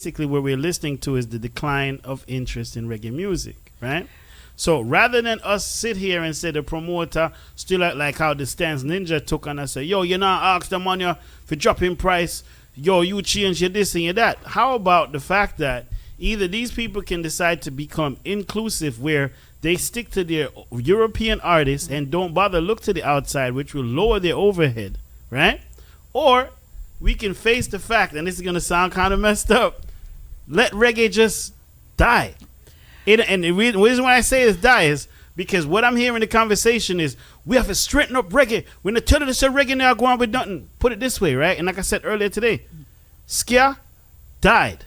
basically what we're listening to is the decline of interest in reggae music, right? So rather than us sit here and say the promoter still like how the Stans Ninja took on us say, yo, you not ask them on you for dropping price, yo, you change your this and your that. How about the fact that either these people can decide to become inclusive where they stick to their European artists and don't bother look to the outside, which will lower their overhead, right? Or we can face the fact, and this is going to sound kind of messed up, let reggae just die. And the reason why I say it's die is because what I'm hearing in the conversation is we have to straighten up reggae. When they tell you to say reggae now, go on with nothing. Put it this way, right? And like I said earlier today, Ska died.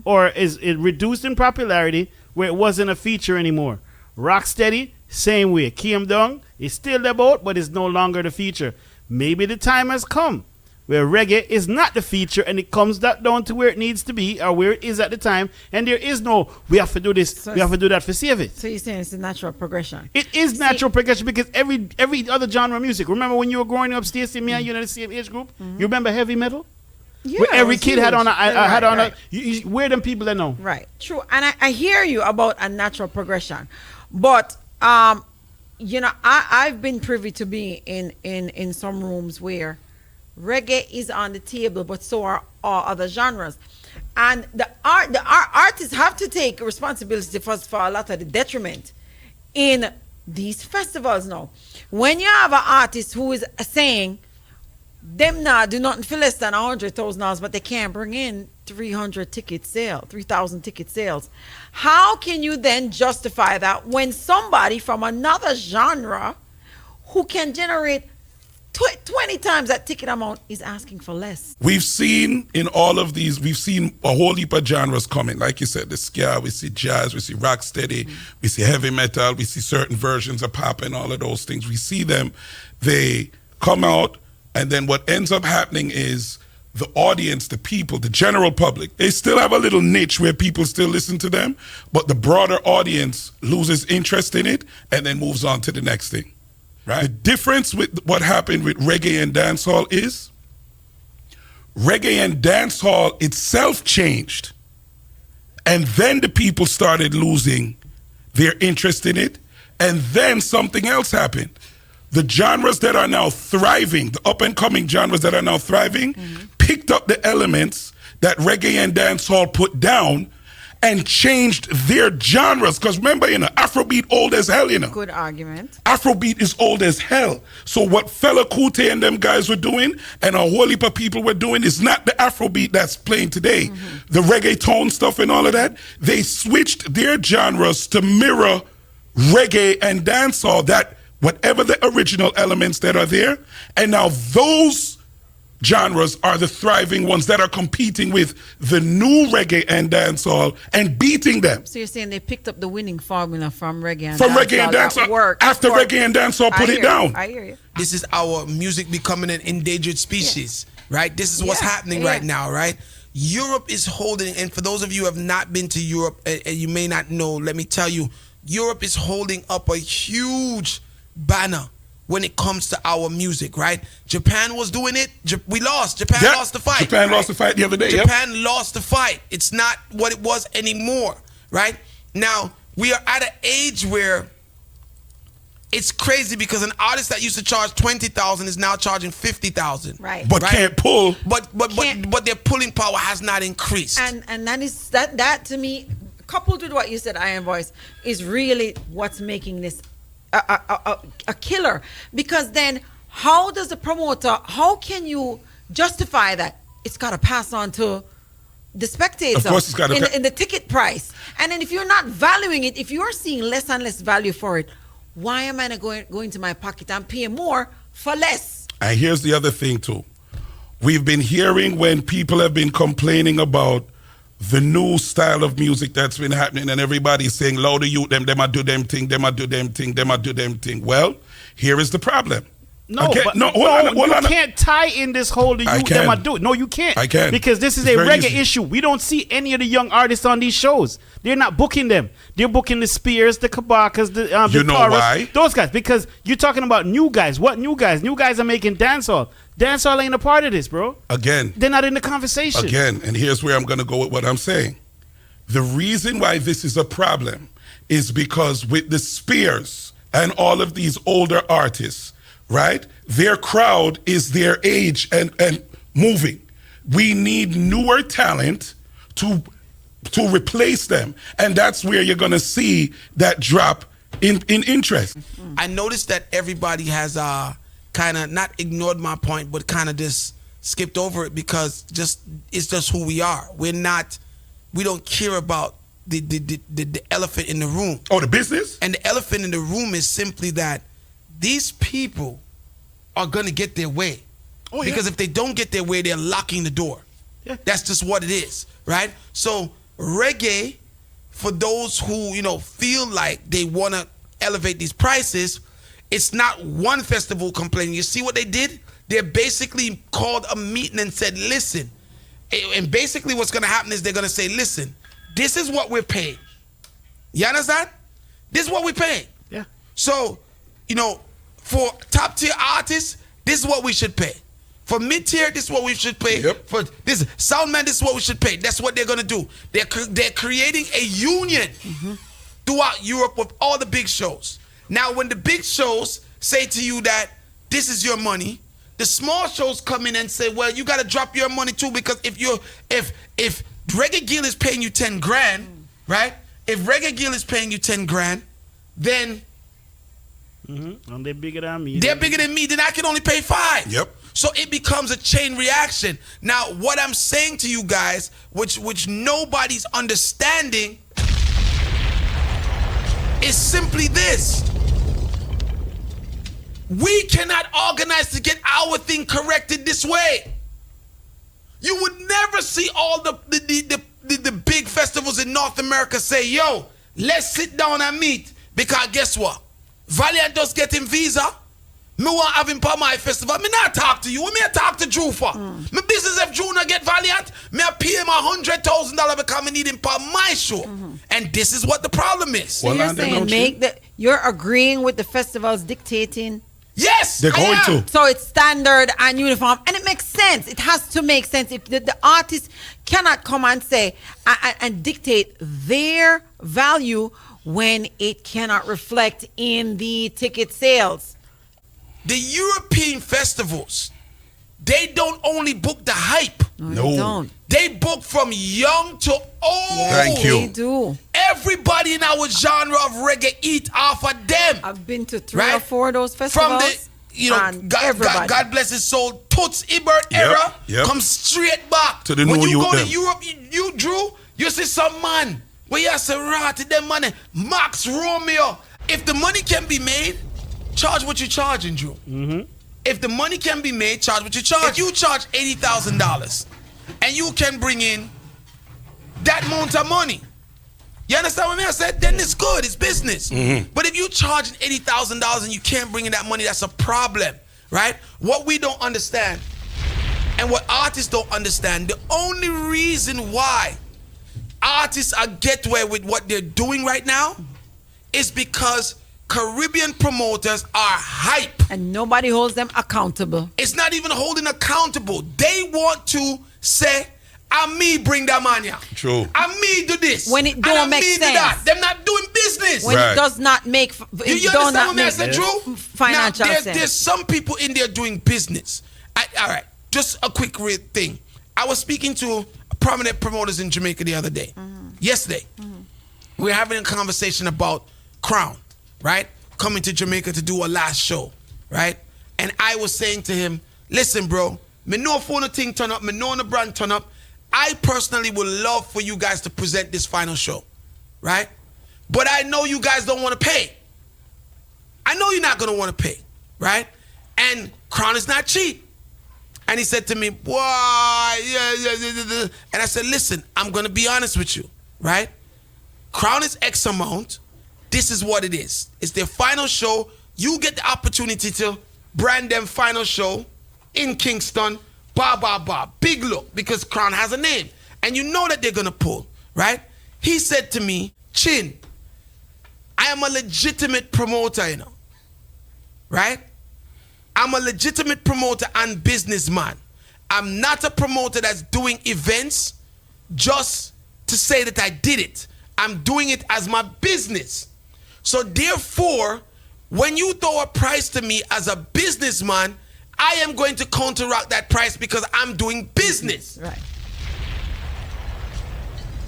Or is it reduced in popularity where it wasn't a feature anymore. Rocksteady, same way. Came down, it's still the boat, but it's no longer the feature. Maybe the time has come where reggae is not the feature and it comes down to where it needs to be or where it is at the time, and there is no, we have to do this, we have to do that for save it. So you're saying it's a natural progression? It is natural progression because every other genre of music, remember when you were growing up, Stacey, me and you in the same age group, you remember heavy metal? Yeah, where every kid had on right. where them people that know. Right, true. And I hear you about a natural progression. But, you know, I've been privy to be in some rooms where reggae is on the table, but so are all other genres. And the artists have to take responsibility for a lot of the detriment in these festivals now. When you have an artist who is saying, them now do nothing for less than $100,000, but they can't bring in 300 ticket sale, 3,000 ticket sales. How can you then justify that when somebody from another genre who can generate 20 times that ticket amount is asking for less? We've seen in all of these, we've seen a whole heap of genres coming. Like you said, the ska, we see jazz, we see rocksteady, we see heavy metal, we see certain versions of pop and all of those things. We see them, they come out, and then what ends up happening is the audience, the people, the general public, they still have a little niche where people still listen to them, but the broader audience loses interest in it and then moves on to the next thing. Right? The difference with what happened with reggae and dancehall is reggae and dancehall itself changed. And then the people started losing their interest in it. And then something else happened. The genres that are now thriving, the up and coming genres that are now thriving, picked up the elements that reggae and dancehall put down and changed their genres. Because remember, Afrobeat old as hell, Good argument. Afrobeat is old as hell. So what Fela Kuti and them guys were doing and a whole heap of people were doing is not the Afrobeat that's playing today. The reggaeton stuff and all of that, they switched their genres to mirror reggae and dancehall, that whatever the original elements that are there, and now those genres are the thriving ones that are competing with the new reggae and dancehall and beating them. So you're saying they picked up the winning formula from reggae and from dancehall? Reggae and dancehall. After reggae and dancehall put it down. I hear you. This is our music becoming an endangered species, right? This is what's happening right now, right? Europe is holding, and for those of you who have not been to Europe and you may not know, let me tell you, Europe is holding up a huge banner when it comes to our music, right? Japan was doing it. We lost. Japan lost the fight. Japan lost the fight the other day. Japan lost the fight. It's not what it was anymore, right? Now, we are at an age where it's crazy because an artist that used to charge $20,000 is now charging $50,000. Right. But can't pull. But their pulling power has not increased. And that to me, coupled with what you said, Iron Voice, is really what's making this a killer. Because then how does the promoter, how can you justify that? It's got to pass on to the spectator. Of course it's got to in the ticket price. And then if you're not valuing it, if you're seeing less and less value for it, why am I not going to my pocket and paying more for less? And here's the other thing too. We've been hearing when people have been complaining about the new style of music that's been happening, and everybody's saying, "Loud the youth, them a do them thing, them a do them thing, them a do them thing." Well, here is the problem. No, okay, but hold on, you can't tie in this whole the youth them a do it. No, you can't. I can. Because this is a reggae issue. We don't see any of the young artists on these shows. They're not booking them. They're booking the Spears, the Kabakas, the you know Taras, why? those guys. Because you're talking about new guys. What new guys? New guys are making dancehall. Dancehall ain't a part of this, bro. Again. They're not in the conversation. Again, and here's where I'm going to go with what I'm saying. The reason why this is a problem is because with the Spears and all of these older artists, right? Their crowd is their age and moving. We need newer talent to replace them. And that's where you're going to see that drop in interest. I noticed that everybody has kind of not ignored my point, but kind of just skipped over it because it's just who we are. We don't care about the elephant in the room. Oh, the business? And the elephant in the room is simply that these people are going to get their way. Oh, yeah. Because if they don't get their way, they're locking the door. Yeah. That's just what it is, right? So reggae, for those who, feel like they want to elevate these prices, it's not one festival complaining. You see what they did? They basically called a meeting and said, listen. And basically what's going to happen is they're going to say, listen, this is what we're paying. You understand? This is what we're paying. Yeah. So, for top tier artists, this is what we should pay. For mid tier, this is what we should pay. Yep. For this Soundman, this is what we should pay. That's what they're going to do. They're creating a union throughout Europe with all the big shows. Now, when the big shows say to you that this is your money, the small shows come in and say, well, you got to drop your money too, because if Reggae Gill is paying you 10 grand, right? If Reggae Gill is paying you 10 grand, then And they're bigger than me. they're bigger than me, then I can only pay 5. Yep. So it becomes a chain reaction. Now, what I'm saying to you guys, which nobody's understanding, is simply this. We cannot organize to get our thing corrected this way. You would never see all the big festivals in North America say, yo, let's sit down and meet. Because guess what? Valiant just getting visa. Me want have him for my festival. Me not talk to you. Me talk to Drew for. My business if Drew not get Valiant, me pay him $100,000 because I need him for my show. And this is what the problem is. So Well, you're now they saying don't you're agreeing with the festivals dictating. Yes, They're I going am. to. So it's standard and uniform, and it makes sense. It has to make sense. If the artist cannot come and say and dictate their value when it cannot reflect in the ticket sales. The European festivals, they don't only book the hype. No. They don't. They book from young to old. Thank you. They do. Everybody in our genre of reggae eat off of them. I've been to 3 or Right? 4 of those From festivals. the, everybody. God bless his soul, Toots Ebert era, yep. come straight back. To the when new you youth go to them. Europe, you Drew, you see some man where you say, right, them money, Max Romeo. If the money can be made, charge what you're charging, Drew. If the money can be made, charge what you charge. If you charge $80,000 and you can bring in that amount of money, you understand what I said? Then it's good, it's business. But if you charge $80,000 and you can't bring in that money, that's a problem, right? What we don't understand and what artists don't understand, the only reason why artists are get away with what they're doing right now is because Caribbean promoters are hype. And nobody holds them accountable. It's not even holding accountable. They want to say, "I me bring that man here. True. I me do this. When it and don't I make me do sense. that." Them not doing business. When Right. it does not make You does understand not what I make said, Drew? financial now, sense. there's some people in there doing business. All right, just a quick thing. I was speaking to prominent promoters in Jamaica the other day. Yesterday. We were having a conversation about Crown, right? Coming to Jamaica to do a last show, right? And I was saying to him, listen, bro, me know phone a thing turn up, me know the brand turn up. I personally would love for you guys to present this final show, right? But I know you guys don't want to pay. I know you're not going to want to pay, right? And Crown is not cheap. And he said to me, why? Yeah. And I said, listen, I'm going to be honest with you, right? Crown is X amount. This is what it is. It's their final show. You get the opportunity to brand them final show in Kingston. Big look, because Crown has a name. And you know that they're going to pull, right? He said to me, Chin, I am a legitimate promoter, you know, right? I'm a legitimate promoter and businessman. I'm not a promoter that's doing events just to say that I did it. I'm doing it as my business. So therefore, when you throw a price to me as a businessman, I am going to counteract that price because I'm doing business. Right.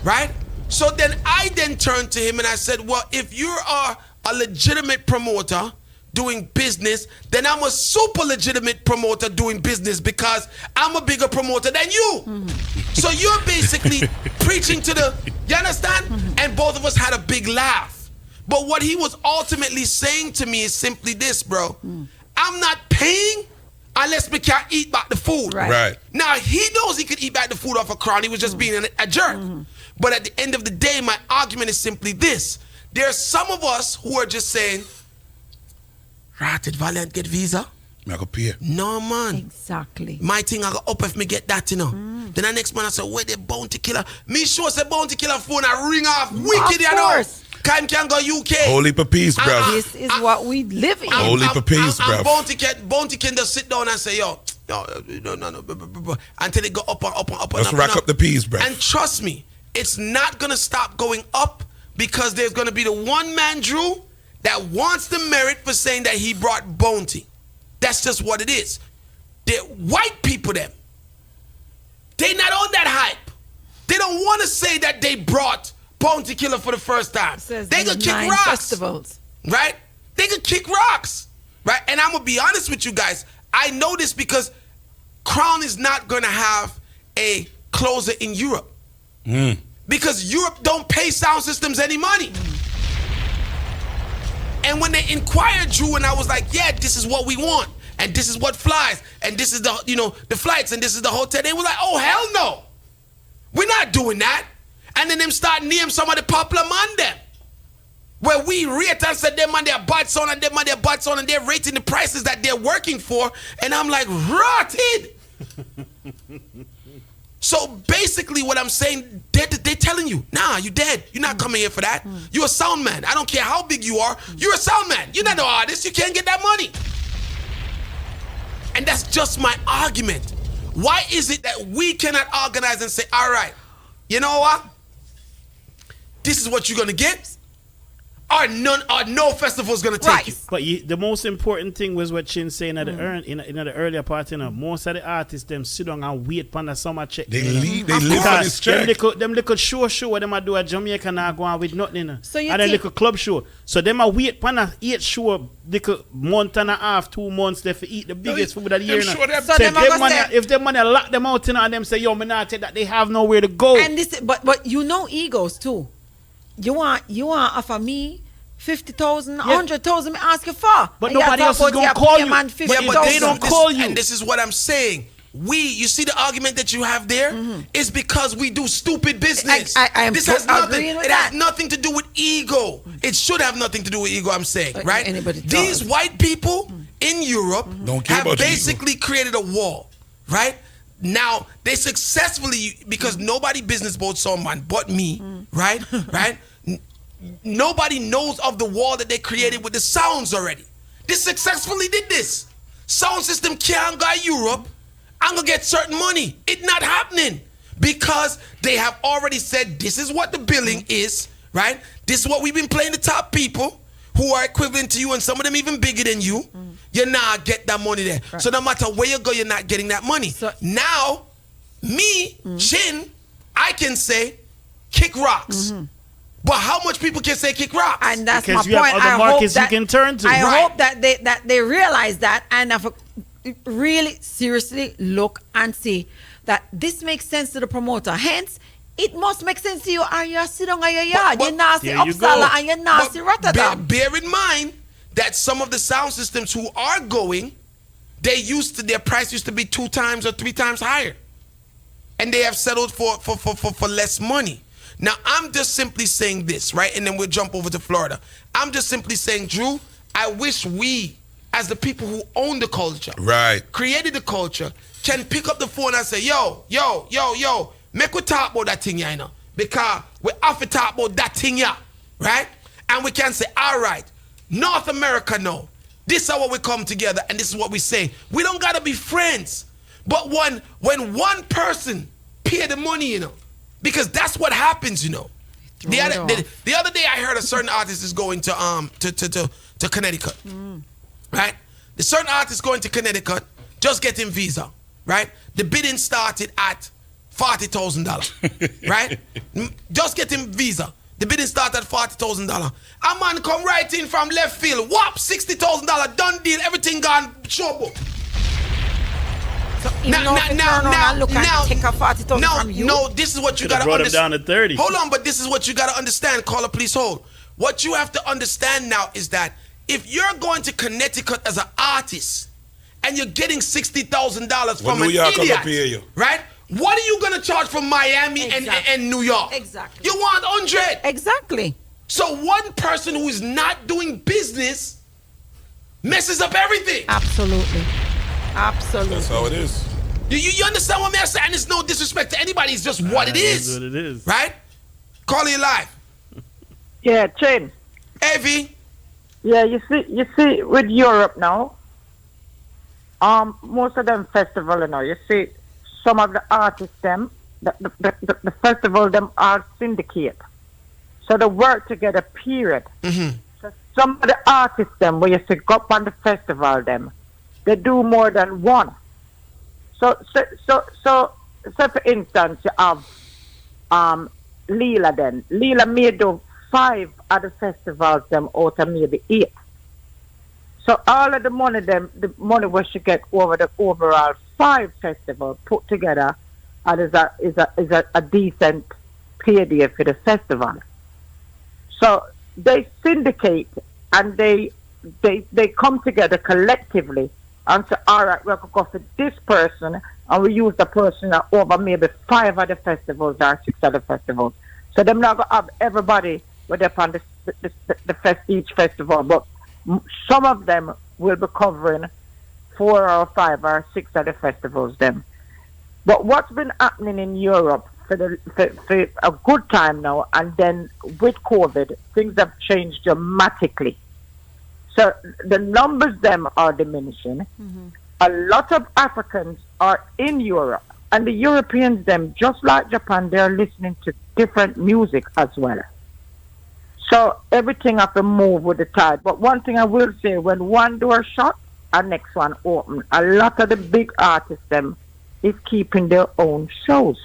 Right? So then I then turned to him and I said, well, if you are a legitimate promoter doing business, then I'm a super legitimate promoter doing business because I'm a bigger promoter than you. So you're basically preaching to the, you understand? And both of us had a big laugh. But what he was ultimately saying to me is simply this, bro. I'm not paying unless we can't eat back the food. Right. Now, he knows he could eat back the food off a crown. He was just being a jerk. But at the end of the day, my argument is simply this. There's some of us who are just saying, Ratted Valiant get visa? I go pay. No, man. Exactly. My thing I go up if me get that, you know. Then the next man I say, where the bounty killer? Me sure say bounty killer phone I ring off wicked, you know. Time can go UK. Holy for peace, bro. This is what we live in. Holy for peace, bro. Bounty can just sit down and say, yo, no, until they go up and up and up. Let's rack up the peas, bro. And trust me, it's not going to stop going up because there's going to be the one man, Drew, that wants the merit for saying that he brought bounty. That's just what it is. The white people, them, they not on that hype. They don't want to say that they brought bounty killer for the first time. They could kick rocks. Festivals. Right? They could kick rocks. Right? And I'm going to be honest with you guys. I know this because Crown is not going to have a closer in Europe. Because Europe don't pay sound systems any money. And when they inquired Drew and I was like, yeah, this is what we want. And this is what flies. And this is the, you know, the flights and this is the hotel. They were like, oh, hell no. We're not doing that. And then them start name some of the popular man them. Where we rate and said them man they're bad sound and them man they're bad sound and they're rating the prices that they're working for. And I'm like, rotted. So basically what I'm saying, they're telling you, nah, you dead. You're not coming here for that. You're a sound man. I don't care how big you are. You're a sound man. You're not an artist. You can't get that money. And that's just my argument. Why is it that we cannot organize and say, all right, you know what? This is what you're going to get. Or no festival is going to take you. But the most important thing was what Chin saying at the earlier part, you know, most of the artists them sit down and wait for the summer check. They live for this check. Them little show where them a do a Jamaica now go on with nothing, you know. So you and then little club show. So them a wait for the 8 show, little month and a half, 2 months they for eat the biggest food of the year. So if them money lock them out, you know, and them say, yo, me not take that, they have nowhere to go. And this, but you know egos too. You want offer me 50,000, 100,000 me ask you for. But nobody else is gonna call you. But they don't call you. And this is what I'm saying. You see the argument that you have there is because we do stupid business. This has nothing. It has nothing to do with ego. It should have nothing to do with ego. I'm saying, right? These white people in Europe have basically created a wall, right? Now they successfully, because nobody business boat someone but me, right? Right? Nobody knows of the wall that they created with the sounds already. They successfully did this. Sound system can't go to Europe. I'm gonna get certain money. It's not happening because they have already said this is what the billing is, right? This is what we've been playing the top people who are equivalent to you and some of them even bigger than you. You're not get that money there. Right. So no matter where you go, you're not getting that money. So now, me, Chin, I can say kick rocks. But how much people can say kick rocks? And that's because my point. Have other markets you can turn to. I hope that they realize that and have really seriously look and see that this makes sense to the promoter. Hence, it must make sense to you. Are you sit down on your yard? You're nasty Uppsala and you're nasty Rotterdam. Bear in mind that some of the sound systems who are going, their price used to be 2 times or 3 times higher. And they have settled for less money. Now, I'm just simply saying this, right? And then we'll jump over to Florida. I'm just simply saying, Drew, I wish we, as the people who own the culture, created the culture, can pick up the phone and say, yo, make we talk about that thing, you know, because we have to talk about that thing, yeah, right? And we can say, all right, North America, no. This is how we come together, and this is what we say. We don't gotta be friends. But when one person pay the money, because that's what happens, The other day I heard a certain artist is going to Connecticut. Right? The certain artist going to Connecticut, just getting visa, right? The bidding started at $40,000, right? Just getting visa. The bidding started at $40,000. A man come right in from left field, whop, $60,000, done deal, everything gone, show book. So now, take a 40,000 from you. No, this is what you gotta brought him down to 30. Hold on, but this is what you gotta understand. Caller, please hold. What you have to understand now is that if you're going to Connecticut as an artist and you're getting $60,000 from New an York idiot, pay you. right? What are you gonna charge from Miami and New York? Exactly. You want 100. Exactly. So one person who is not doing business messes up everything. Absolutely. Absolutely. That's how it is. You understand what I'm saying? And it's no disrespect to anybody. It's just what it is. That's what it is. Right? Call you live. Yeah, Chin. Evie. Yeah, you see, with Europe now, most of them festival, you see, some of the artists, the festival, them are syndicate. So they work together, period. Mm-hmm. So some of the artists, them, where you see, go up on the festival, them, they do more than one. So for instance, you have Leela then. Leela may do 5 at the festivals, them out of maybe 8. So all of the money we should get over the overall 5 festivals put together, and is a decent payday for the festival. So they syndicate and they come together collectively and say, all right, we're going to go for this person, and we use the person over maybe 5 of the festivals or 6 of the festivals. So they're not going to have everybody with up on each festival, but some of them will be covering 4 or 5 or 6 of the festivals then. But what's been happening in Europe for a good time now, and then with COVID, things have changed dramatically. So the numbers them are diminishing. Mm-hmm. A lot of Africans are in Europe, and the Europeans them, just like Japan, they're listening to different music as well. So everything have to move with the tide. But one thing I will say, when one door shut, our next one open. A lot of the big artists them is keeping their own shows.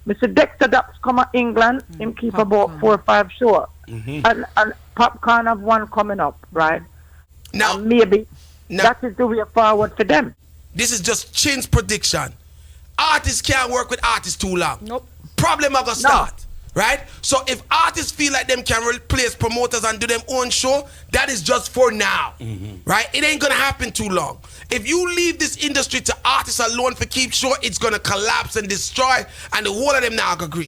Mr. Dexter Daps come to England, him keep about 4 or 5 shows. Mm-hmm. And Popcorn have one coming up, right? Now, and maybe that is the way forward for them. This is just Chin's prediction. Artists can't work with artists too long. Nope. Problem are gonna start. Right? So if artists feel like them can replace promoters and do them own show, that is just for now. Mm-hmm. Right? It ain't gonna happen too long. If you leave this industry to artists alone for keep show, it's gonna collapse and destroy, and the whole of them now agree.